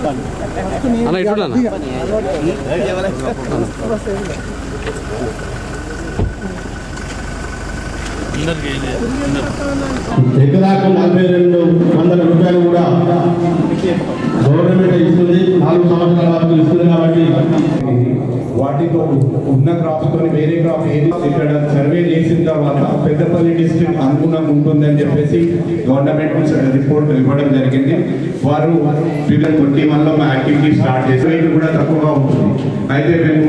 అన్న ఇటు ఎకరాకు 42,000 రూపాయలు కూడా గవర్నమెంట్ ఇస్తుంది. 4 సంవత్సరాల వరకు ఇస్తుంది. కాబట్టి వాటితో ఉన్న క్రాప్స్ తో వేరే క్రాప్ ఏది ఇక్కడ సర్వే చేసిన తర్వాత పెద్దపల్లి డిస్ట్రిక్ట్ అనుగుణంగా ఉంటుందని చెప్పేసి గవర్నమెంట్ రిపోర్ట్ ఇవ్వడం జరిగింది. వారు 2021లో మా యాక్టివిటీ స్టార్ట్ చేసి రేట్ కూడా తక్కువగా ఉంటుంది. అయితే మేము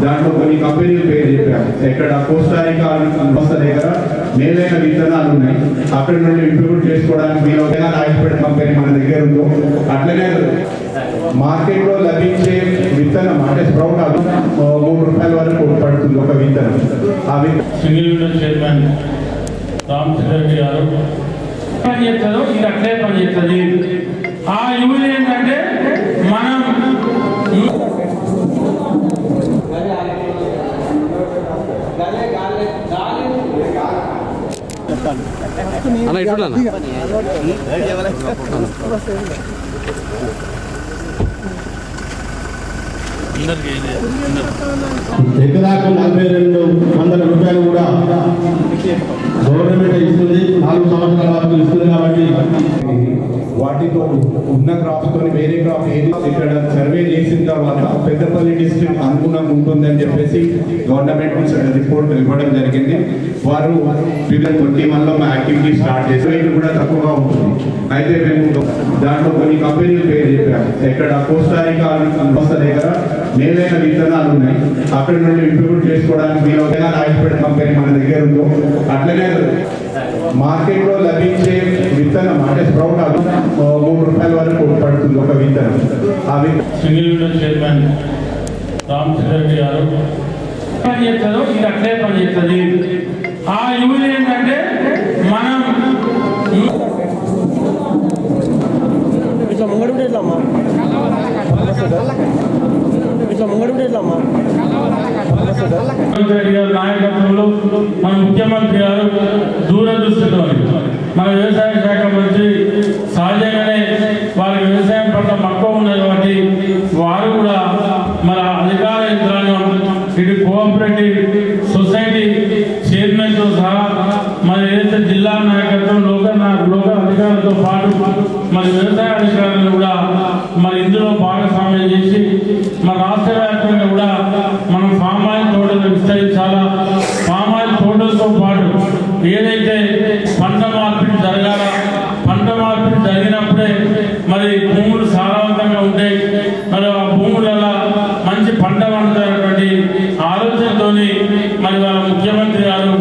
దాంట్లో కొన్ని కంపెనీలు పేరు చెప్పాము. ఇక్కడ కోస్టారికా సంస్థ దగ్గర మేలైన విత్తనాలు ఉన్నాయి. అక్కడి నుండి ఇంప్రూవ్ చేసుకోవడానికి మీరు రాయపేట కంపెనీ మన దగ్గర ఉందో అట్లనే మార్కెట్లో లభించే విత్తనం అంటే స్ప్రౌట్ ₹3 వరకు పడుతుంది ఒక విత్తనం. ఆ సింగిల్ విండో చైర్మన్ రామచంద్రరెడ్డి గారు పని చేస్తుందో ఇది అట్లే పని చేస్తుంది. ఆ యూజ్ ఏంటంటే మనం అన్న ఇటు ఎకరాకు 42,000 రూపాయలు కూడా గవర్నమెంట్ ఇస్తుంది. 4 సంవత్సరాల వరకు ఇస్తుంది. కాబట్టి వాటితో ఉన్న క్రాప్స్ తో వేరే క్రాప్ ఏది ఇక్కడ సర్వే చేసిన తర్వాత పెద్దపల్లి డిస్ట్రిక్ట్ అనుగుణంగా ఉంటుందని చెప్పేసి గవర్నమెంట్ రిపోర్ట్ ఇవ్వడం జరిగింది. వారు 2021లో మా యాక్టివిటీ స్టార్ట్ చేసి రేట్ కూడా తక్కువగా ఉంటుంది. అయితే మేము దాంట్లో కొన్ని కంపెనీలు పేరు చెప్పాము. ఇక్కడ కోస్టారికా సంస్థ దగ్గర మేలైన విత్తనాలు ఉన్నాయి. అక్కడి నుండి ఇంప్రూవ్ చేసుకోవడానికి మీరు రాయపేట కంపెనీ మన దగ్గర ఉందో అట్లనే మార్కెట్లో లభించే విత్తనం అంటే స్ప్రౌట్ ₹3 వరకు పడుతుంది ఒక విత్తనం. ఆ సింగిల్ విండో చైర్మన్ రామచంద్రరెడ్డి గారు పని చేస్తుందో ఇది అట్లే పని చేస్తుంది. ఆ యూజ్ ఏంటంటే మనం ఇట్లా ముంగడు ఇట్లమ్మా ఇట్లా ముంగడు ఇట్లమ్మా రెడ్డి గారి నాయకత్వంలో మన ముఖ్యమంత్రి గారు దూరదృష్టితో మన వ్యవసాయ శాఖ మంత్రి సహజంగానే వారికి వ్యవసాయం పట్ల మక్కువ ఉన్నది. కాబట్టి వారు కూడా మన అధికార యంత్రాంగం ఇటు కోఆపరేటివ్ సొసైటీ చైర్మన్తో సహా మరి ఏదైతే జిల్లా నాయకత్వం లోకల్ అధికారులతో పాటు మరి వ్యవసాయ అధికారులు కూడా మరి ఇందులో భాగస్వామ్యం చేసి మన రాష్ట్ర వ్యాప్తంగా కూడా మనం ఫామ్ ఆయిల్ తోటలు విస్తరించాలా. ఫామ్ ఆయిల్ తోటలతో పాటు ఏదైతే పంట మార్పిడి జరగాల, పంట మార్పిడి జరిగినప్పుడే మరి భూములు సారవంతంగా ఉంటాయి. మరి ఆ భూములలో మంచి పంట పండుతున్నటువంటి ఆలోచనతోని మరి వాళ్ళ ముఖ్యమంత్రి గారు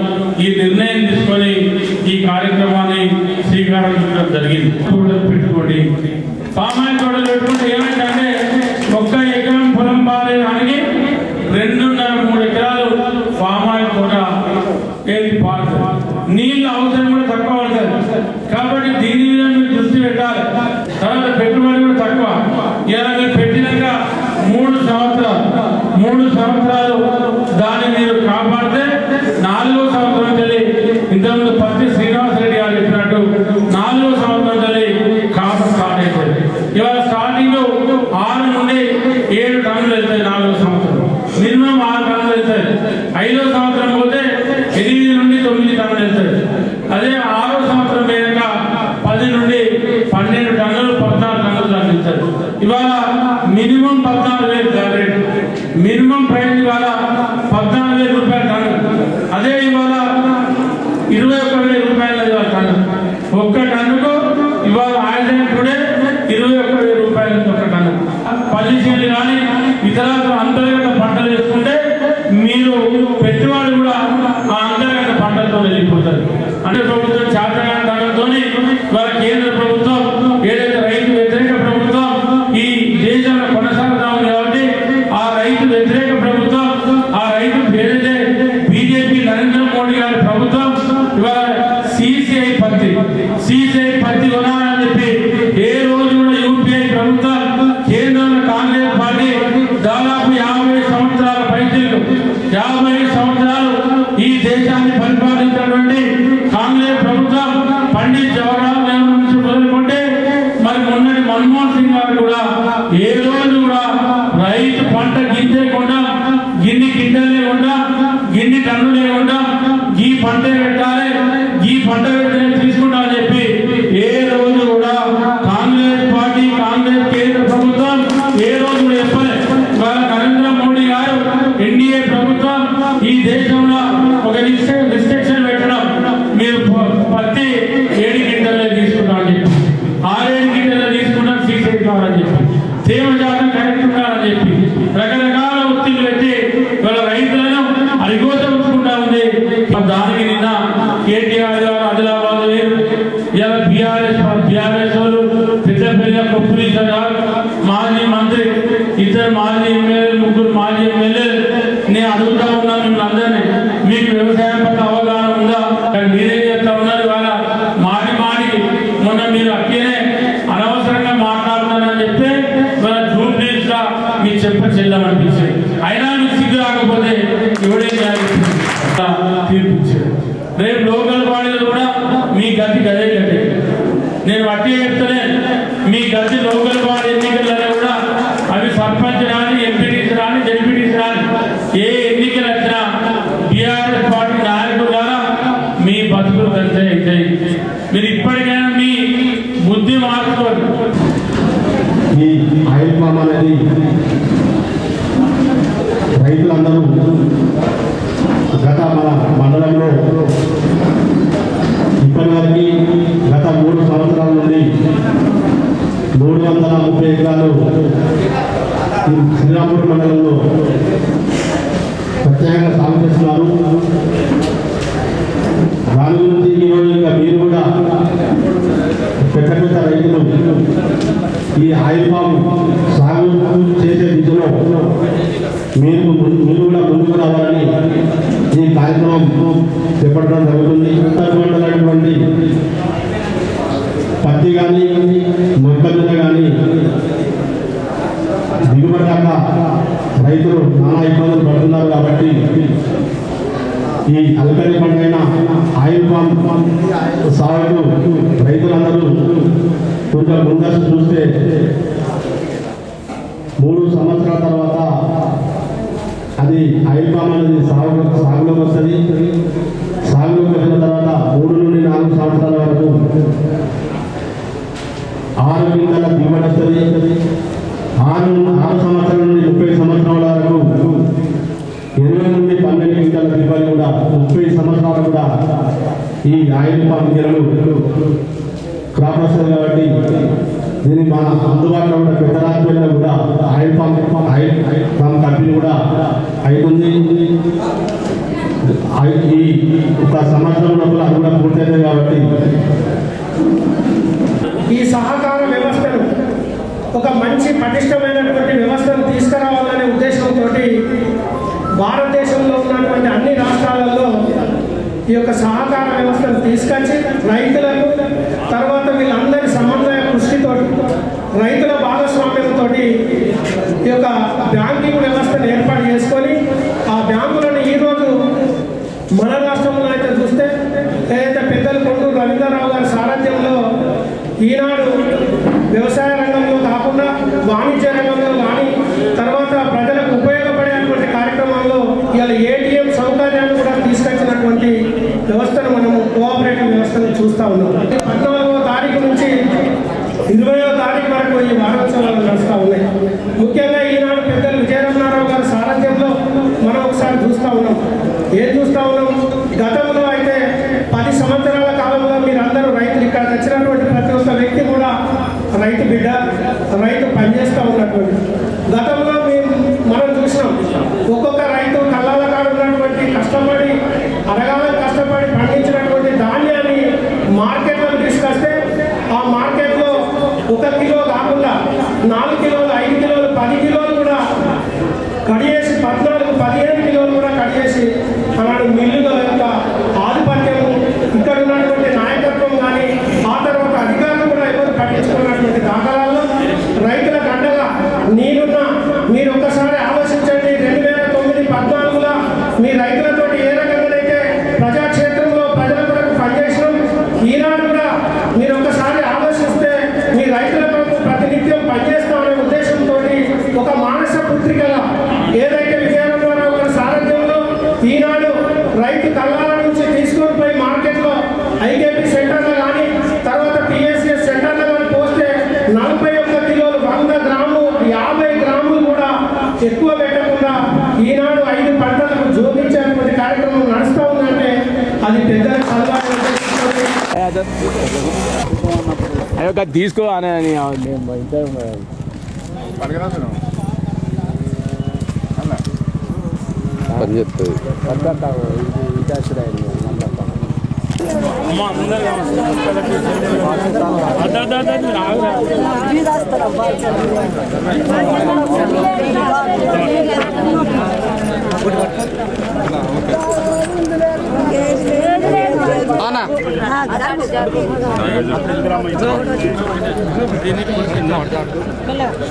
ఈ నిర్ణయం తీసుకొని ఈ కార్యక్రమాన్ని శ్రీకారం చుట్టడం జరిగింది. పెట్టుకోండి ఫామ్ ఆయిల్ తోటలు పెట్టుకుంటే ఏమైందంటే 1 ఎకరం పొలం పారేదానికి 2.5-3 ఎకరాలు ఫామ్ ఆయిల్ తోట ఏది పారుతుంది. నీళ్ళ అవసరం కూడా తక్కువ పడుతుంది. కాబట్టి దీని మీద మీరు దృష్టి పెట్టాలి. తర్వాత పెట్టుబడి కూడా తక్కువ. ఇలా మీరు పెట్టినాక 3 సంవత్సరాలు దాన్ని మీరు కాపాడితే 4వ సంవత్సరం వెళ్ళి ఇంతకుముందు పత్తి శ్రీనివాసరెడ్డి గారు చెప్పినట్టు 4వ సంవత్సరం వెళ్ళి కాపు స్టార్ట్ అవుతుంది. ఇవాళ స్టార్టింగ్ 6 నుండి 7 టన్నులు వెళ్తాయి. 4వ సంవత్సరం మినిమం 6 టన్నులు వెళ్తాయి. 5వ సంవత్సరం పోతే 8 నుండి 9 టన్నులు వెళ్తాయి. అదే 6వ సంవత్సరం వేయక 10 నుండి 12 టన్నులు 14 టన్నులు తగ్గిస్తారు. ఇవాళ మినిమం 14,000 రేట్, మినిమం ప్రైస్ ఇవాళ 14,000 రూపాయలు టన్ను. అదే ఇవాళ 21,000 రూపాయలు ఇవాళ టన్ను. ఒక్క టన్నుకు ఇవాళ ఆయిల్ టుడే 21,000 రూపాయలు ఒక టన్ను. పల్లి చేలు కానీ ఇతర అంతర్గత పంటలు వేసుకుంటే మీరు పెట్టుబడి కూడా ఆ అంతర్గత పంటలతో వెళ్ళిపోతారు. అంటే ప్రభుత్వం చేతగాని ధనంతో ఇవాళ కేంద్ర ప్రభుత్వం ఏదైతే రైతు వ్యతిరేక ప్రభుత్వం ఈ దేశంలో కొనసాగుతాము కాబట్టి ఆ రైతు వ్యతిరేక ప్రభుత్వం, ఆ రైతు ఏదైతే బీజేపీ నరేంద్ర మోడీ గారి ప్రభుత్వం ఇవాళ సిసిఐ పత్తి కొనాలని చెప్పి ఏ రోజు కూడా యూపీఐ ప్రభుత్వం కేంద్రంలో కాంగ్రెస్ పార్టీ దాదాపు 50 సంవత్సరాల పైచీలు 50 సంవత్సరాలు ఈ దేశాన్ని పరిపాలించినటువంటి కాంగ్రెస్ ప్రభుత్వం పండిత్ జవహర్లాల్ నెహ్రూ నుంచి మొదలుకుంటే మరి మొన్నటి మన్మోహన్ సింగ్ గారు కూడా బీఆర్ఎస్ వాళ్ళు పెద్ద కొప్పులు ఇచ్చారు. మాజీ మంత్రి, ఇద్దరు మాజీ ఎమ్మెల్యేలు, ముగ్గురు మాజీ ఎమ్మెల్యేలు. నేను అడుగుతా ఉన్నాను మిమ్మల్ని అందరినీ, మీకు వ్యవసాయం పట్ల అవగాహన ఉందా? మీరేం చేస్తా ఉన్నారు? ఇవాళ మాటికి మొన్న మీరు అక్కనే అనవసరంగా మాట్లాడుతున్నారని చెప్తే ఇవాళ జూబ్లీస్ గా మీ చెప్ప చెల్లామనిపించింది. అయినా మీకు సిగ్గు రాకపోతే ఎవడే తీర్పిచ్చాడు. రేపు లోకల్ బాడీలు కూడా మీ గతి గదే గదే. నేను వట్టి చెప్తానే, మీ గతి లోకల్ బాడీ ఎన్నికలలో కూడా అవి సర్పంచ్ రాని, ఎంపీటీసీ రాని, జడ్పీటీసీ రాని, ఏ ఎన్నికలు వచ్చినా బీఆర్ఎస్ పార్టీ నాయకుల ద్వారా మీ బతుకులు కలిసే అవుతాయి. మీరు ఇప్పటికైనా మీ బుద్ధి మార్చుకోండి. ఈ ఆయిల్ పామ్ అనేది రైతులందరూ గత మన మండలంలో ఇప్పటివరకు గత 3 సంవత్సరాల నుండి 330 ఎకరాలు శ్రీరాంపూర్ మండలంలో ప్రత్యేకంగా సాగు చేస్తున్నారు. దాని గురించి ఈరోజు ఇంకా మీరు కూడా పెద్ద రైతులు ఈ ఆయిల్ పామ్ సాగు చేసే దిశలో మీరు కూడా ముందుకు రావాలని ఈ కార్యక్రమం చేపట్టడం జరుగుతుంది. పంటలైనటువంటి పత్తి కానీ, మొక్కజొన్న కానీ దిగుబడ్డాక రైతులు నానా ఇబ్బందులు పడుతున్నారు. కాబట్టి ఈ అల్కలి పంటైన ఆయిల్ పామ్ సాగుకు రైతులందరూ కొంచెం ముందస్తు చూస్తే 3 సంవత్సరాల తర్వాత అది ఆయిల్ పామ్ అనేది సాగులోకి వస్తుంది. సాగులోకి వచ్చిన తర్వాత 3 నుండి 4 సంవత్సరాల వరకు 6 క్వింటాల దిగుబడి వస్తుంది. 6 సంవత్సరాల నుండి 30 సంవత్సరాల వరకు 20 నుండి 12 క్వింటాల దిగుబడి కూడా 30 సంవత్సరాలు కూడా ఈ ఆయిల్ పామ్ గిరలు క్రాప్ వస్తుంది. కాబట్టి దీన్ని మన అందుబాటులో ఉన్న పెద్ద రాష్ట్రాల్లో కూడా ఆయిల్ పామ్ కంపెనీ కూడా అవుతుంది. ఈ ఒక సంవత్సరం లోపల అది కూడా పూర్తయింది. కాబట్టి ఈ సహకార వ్యవస్థను ఒక మంచి పటిష్టమైనటువంటి వ్యవస్థను తీసుకురావాలనే ఉద్దేశంతో భారతదేశంలో ఉన్నటువంటి అన్ని రాష్ట్రాలలో ఈ యొక్క సహకార వ్యవస్థను తీసుకొచ్చి రైతులకు, తర్వాత వీళ్ళందరి సమన్వయ కృషితో, రైతుల భాగస్వామ్యంతో ఈ యొక్క బ్యాంకింగ్ వ్యవస్థను ఏర్పాటు చేసుకొని ఆ బ్యాంకులను ఈరోజు మన రాష్ట్రంలో అయితే చూస్తే ఏదైతే పెద్దలు కొండూరు రవీంద్రరావు గారి సారథ్యంలో ఈనాడు వ్యవసాయ రంగంలో కాకుండా వాణిజ్య రంగంలో కానీ, తర్వాత ప్రజలకు ఉపయోగపడేటువంటి కార్యక్రమాల్లో ఇవాళ ఏటీఎం సౌకర్యాన్ని కూడా తీసుకొచ్చినటువంటి వ్యవస్థను మనము కోఆపరేటివ్ వ్యవస్థను చూస్తూ ఉన్నాం. 14వ తారీఖు నుంచి 20వ తారీఖు వరకు ఈ వారోత్సవాలు నడుస్తూ ఉన్నాయి. ముఖ్యంగా ఈనాడు పెద్దలు విజయరమణారావు గారి సారథ్యంలో మనం ఒకసారి చూస్తూ ఉన్నాం. ఏం చూస్తూ ఉన్నాం? గతంలో అయితే 10 సంవత్సరాల కాలంలో మీరందరూ రైతులు, ఇక్కడ వచ్చినటువంటి ప్రతి ఒక్క వ్యక్తి కూడా రైతు బిడ్డ, రైతు పనిచేస్తూ ఉన్నటువంటి గతంలో మనం చూసినాం. ఒక్కొక్క రైతు కళ్ళాల కాడు ఉన్నటువంటి కష్టపడి అరగాలం కష్టపడి పండించినటువంటి ధాన్యాన్ని మార్కెట్లోకి తీసుకొస్తే ఆ మార్కెట్లో 1 కిలో కాకుండా 4 కిలోలు, 5 కిలోలు, 10 కిలోలు కూడా కడిగేసి 14, 15 కిలోలు కూడా కడిగేసి అలాంటి మిల్లుల యొక్క ఆధిపత్యము, ఇక్కడ ఉన్నటువంటి నాయకత్వం కానీ, ఆ తర్వాత అధికారులు కూడా ఎవరు పట్టించుకున్నటువంటి దాఖలాల్లో రైతులకు అండగా నేనున్నా. మీరు ఒక్కసారి ఆలోచించండి. 2009, 14లో మీ రైతులతో ఏ రకంగానైతే ప్రజాక్షేత్రంలో ప్రజల కొరకు పనిచేసినాం, ఈనాడు కూడా మీరు ఒక్కసారి ఆలోచిస్తే మీ రైతుల కొరకు ప్రతినిత్యం పనిచేస్తామనే ఉద్దేశంతో ఒక మానస పుత్రికగా ఏదైతే విజయనగరం గారి సారథ్యంలో ఈనాడు రైతు కళ్ళాల నుంచి తీసుకొని పోయి మార్కెట్లో ఐకేపీ సెంటర్లో కానీ, తర్వాత పిఎస్సిఎస్ సెంటర్లో కానీ పోస్తే 41 కిలోలు, 100 గ్రాములు, 50 గ్రాములు కూడా ఎక్కువ పెట్టకుండా ఈనాడు 5 పంటలకు జోడించేటువంటి కార్యక్రమం నడుస్తూ ఉందంటే అది పెద్దల చదవాలి. తీసుకో అని పని చేస్తుంది. అమ్మ అందరు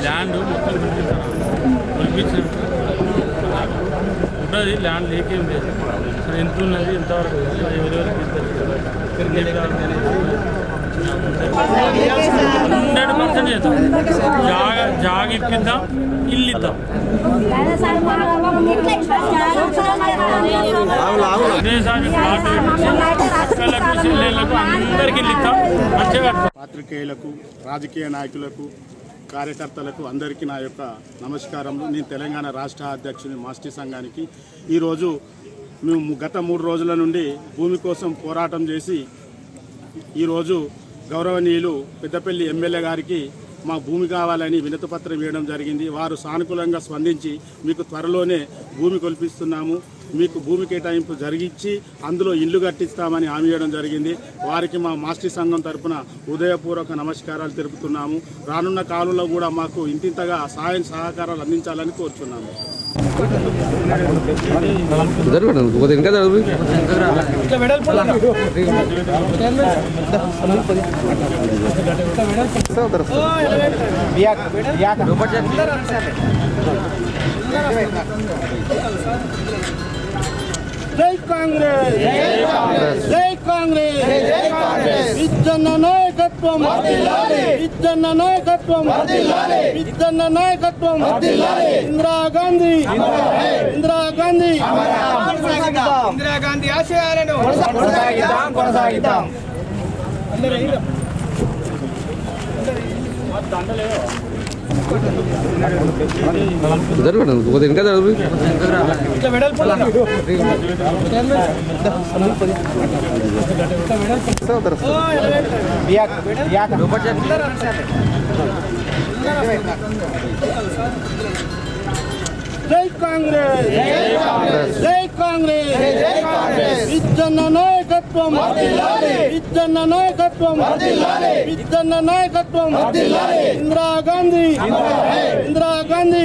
ల్యాండ్ ఉంటుంది, ల్యాండ్ లేకేం లేదు. సరే ఎంత ఉన్నది, ఎంతవరకు ఎవరెవరికి 100% చేద్దాం. జాగ ఇప్పిద్దాం, ఇల్లు ఇద్దాం. అందరికి ఇల్లు ఇద్దాం. మంచిగా పాత్రికేయులకు, రాజకీయ నాయకులకు, కార్యకర్తలకు అందరికీ నా యొక్క నమస్కారములు. నేను తెలంగాణ రాష్ట్ర అధ్యక్షుని మాస్టి సంఘానికి ఈరోజు మేము గత 3 రోజుల నుండి భూమి కోసం పోరాటం చేసి ఈరోజు గౌరవనీయులు పెద్దపల్లి ఎమ్మెల్యే గారికి మా భూమి కావాలని వినతిపత్రం ఇవ్వడం జరిగింది. వారు సానుకూలంగా స్పందించి మీకు త్వరలోనే భూమి కల్పిస్తున్నాము, మీకు భూమి కేటాయింపు జరిగించి అందులో ఇల్లు కట్టిస్తామని హామీ ఇవ్వడం జరిగింది. వారికి మా మాస్టి సంఘం తరపున హృదయపూర్వక నమస్కారాలు తెలుపుతున్నాము. రానున్న కాలంలో కూడా మాకు ఇంతింతగా సహాయం సహకారాలు అందించాలని కోరుతున్నాము. జై కాంగ్రెస్, జై కాంగ్రెస్, జై కాంగ్రెస్. విజ్జన్న నాయకత్వం, విజ్జన్న నాయకత్వం, విజ్జన్న నాయకత్వం. ఇందిరా గాంధీ, ఇందిరా గాంధీ, ఇందిరా గాంధీ ఆశయాలను కొనసాగిద్దాం. జై కాంగ్రెస్, జై కాంగ్రెస్, జై కాంగ్రెస్. విజ్జన్న నాయకత్వం, విజ్జన్న నాయకత్వం, విజ్జన్న నాయకత్వం. ఇందిరా గాంధీ, ఇందిరా గాంధీ,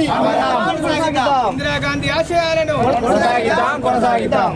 ఇందిరా గాంధీ ఆశయాలను కొనసాగిద్దాం.